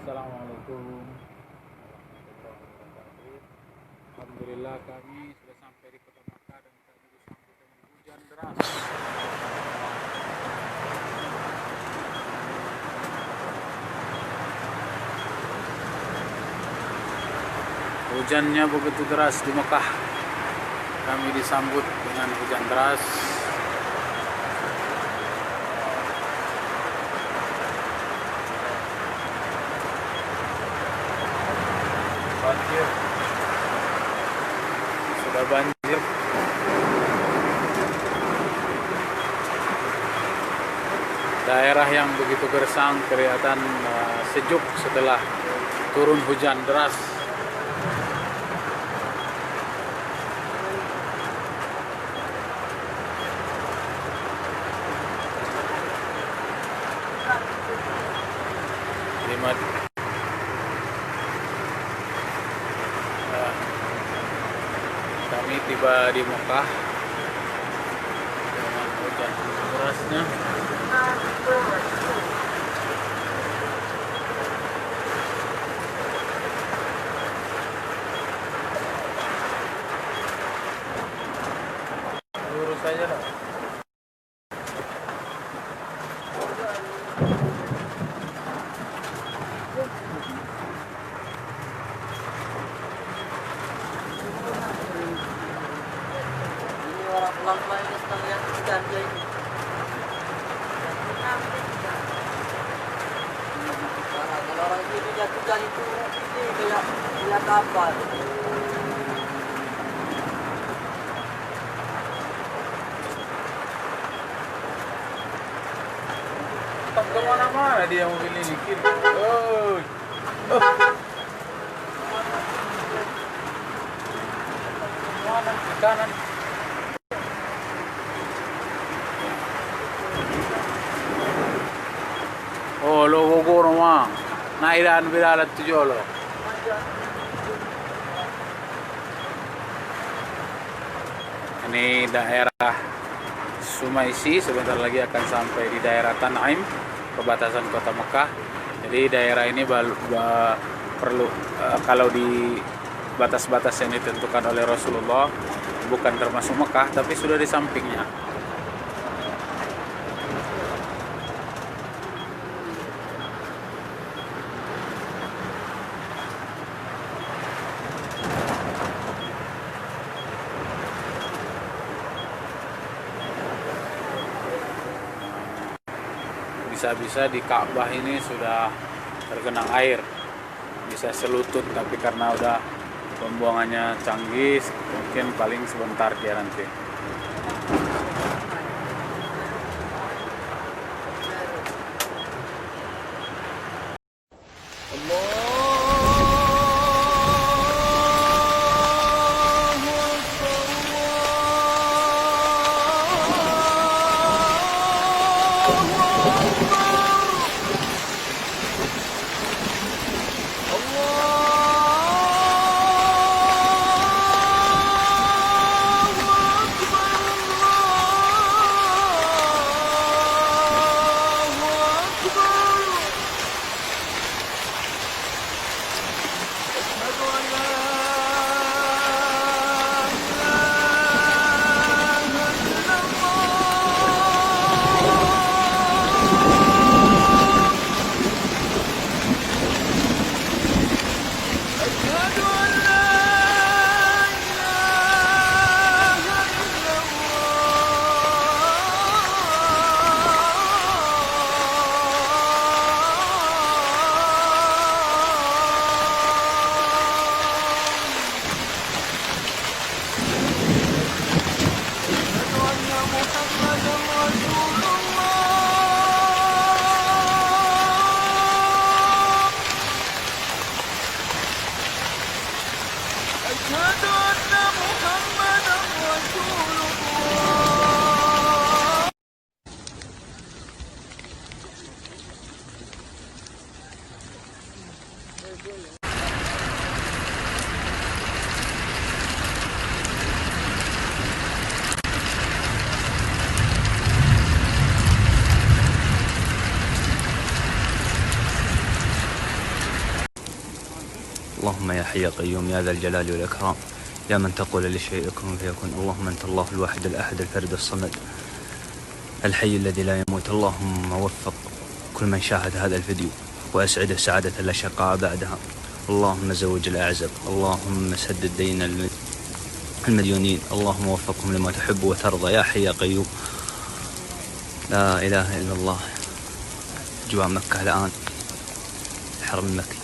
Assalamualaikum warahmatullahi wabarakatuh. Alhamdulillah kami sudah sampai di kota Makkah dan kami disambut dengan hujan deras. Hujannya begitu deras di Mekah. Kami disambut dengan hujan deras. Banjir. Sudah banjir. Daerah yang begitu gersang kelihatan sejuk setelah turun hujan deras. Kami tiba di Mekah dengan hujan derasnya. Lurus saja lah. Pelan-pelan ini sedang lihat ganja ini. Kalau orang ini jatuh itu ini kayak kapal. Tak kemana-mana dia mobil ini kiri. Mana ke kanan? Oh, lo Bogor mah. Nairan biralat tujuh lo. Ini daerah Sumaisi, sebentar lagi akan sampai di daerah Tan'im, perbatasan kota Mekah. Jadi daerah ini perlu kalau di batas-batas yang ditentukan oleh Rasulullah, bukan termasuk Mekah, tapi sudah di sampingnya. Bisa-bisa di Ka'bah ini sudah tergenang air, bisa selutut, tapi karena udah pembuangannya canggih, mungkin paling sebentar dia nanti. اللهم يا حي يا قيوم يا ذا الجلال والإكرام، يا من تقول للشيء كن فيكون. اللهم أنت الله الواحد الأحد الفرد الصمد الحي الذي لا يموت. اللهم وفق كل من شاهد هذا الفيديو وأسعده سعادة لا شقاء بعدها. اللهم زوج الأعزب، اللهم سدد دين المديونين، اللهم وفقهم لما تحب وترضى يا حي يا قيوم. لا إله إلا الله. جوار مكة الآن، الحرم المكي.